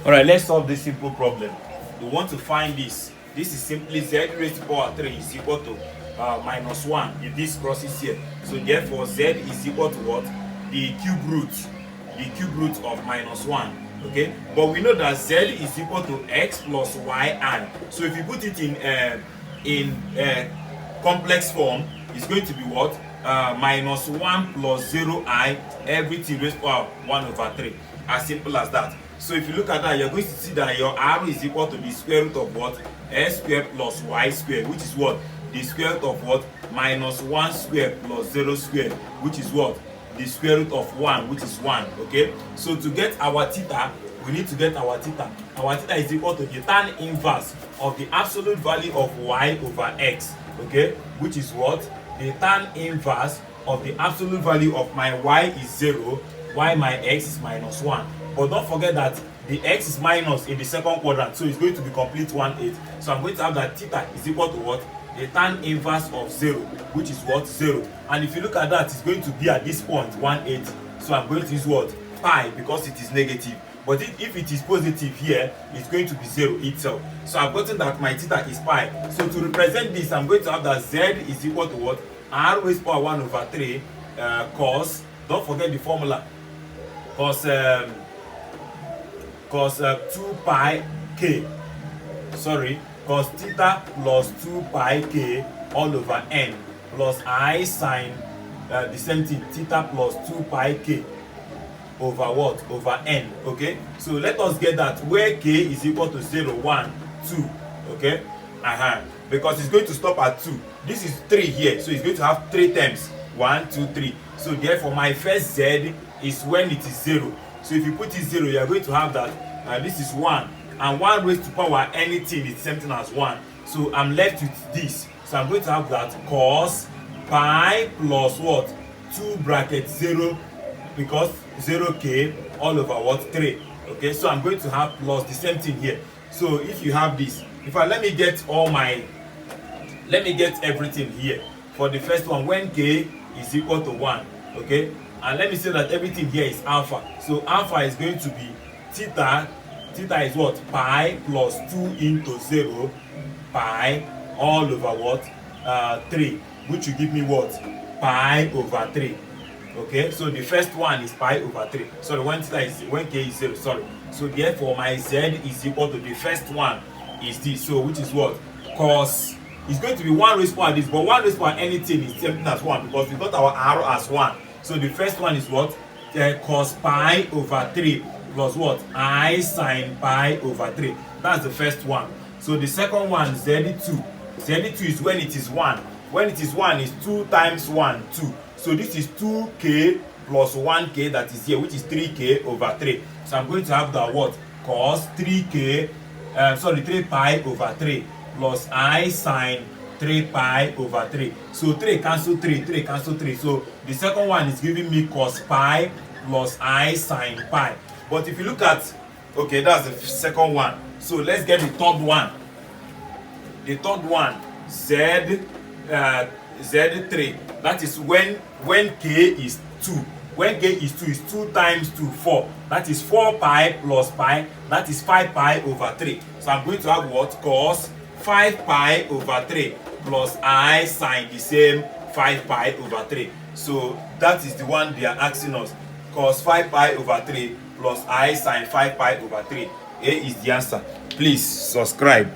All right, let's solve this simple problem. We want to find this. This is simply z raised to the power 3 is equal to minus 1 if this crosses here. So therefore z is equal to what? The cube root of minus 1. Okay, but we know that z is equal to x plus yi. So if you put it in complex form, it's going to be what? Minus 1 plus 0i everything raised to the power 1 over 3. As simple as that. So if you look at that, you're going to see that your r is equal to the square root of what? S squared plus y squared, which is what? The square root of what? Minus 1 squared plus 0 squared, which is what? The square root of 1, which is 1. Okay, so to get our theta, we need to get our theta. Our theta is equal to the tan inverse of the absolute value of y over x. Okay, which is what? The tan inverse of the absolute value of my y is 0, while my x is minus 1. But don't forget that the x is minus in the second quadrant, so it's going to be complete 1/8. So I'm going to have that theta is equal to what? The tan inverse of 0, which is what? 0. And if you look at that, it's going to be at this point 1/8. So I'm going to use what? Pi, because it is negative. But if it is positive here, it's going to be 0 itself. So I've gotten that my theta is pi. So to represent this, I'm going to have that z is equal to what? R raised to power 1 over 3 cos, don't forget the formula, cos 2 pi k, sorry, cos theta plus 2 pi k all over n plus I sine the same thing, theta plus 2 pi k over what? Over n. Okay, so let us get that where k is equal to 0, 1, 2. Okay, because it's going to stop at 2. This is 3 here, so it's going to have 3 terms, 1, 2, 3. So therefore my first z is when it is 0. So if you put it 0, you are going to have that this is 1, and 1 raised to power anything is the same thing as 1. So I'm left with this. So I'm going to have that cos pi plus what? 2 bracket 0, because 0k all over what? 3. Okay, so I'm going to have plus the same thing here. So if you have this, let me get everything here. For the first one, when k is equal to 1, okay, and let me say that everything here is alpha. So alpha is going to be theta is what? Pi plus 2 into 0 pi all over what? 3, which will give me what? Pi over 3. Okay, so the first one is pi over 3. Sorry, when k is 0, sorry. So therefore my z is equal to the first one is this. So which is what? Cos, it's going to be 1 raised to power this, but 1 raised to power anything is the same thing as 1, because we got our r as 1. So the first one is what? Cos pi over 3 plus what? I sine pi over 3. That's the first one. So the second one, z2. Z2 is when it is 1. When it is 1, is 2 times 1, 2. So this is 2k plus 1k that is here, which is 3k over 3. So I'm going to have that what? Cos 3k, 3 pi over 3 plus I sine 3 pi over 3. So 3 cancel 3, 3 cancel 3. So the second one is giving me cos pi plus I sine pi. But if you look at, okay, that's the second one. So let's get the third one. The third one, Z3. That is when k is 2. When k is 2 is 2 times 2, 4. That is 4 pi plus pi. That is 5 pi over 3. So I'm going to have what? Cos 5 pi over 3 plus I sine the same 5 pi over 3. So that is the one they are asking us. Cos 5 pi over 3 plus I sine 5 pi over 3. A is the answer. Please subscribe.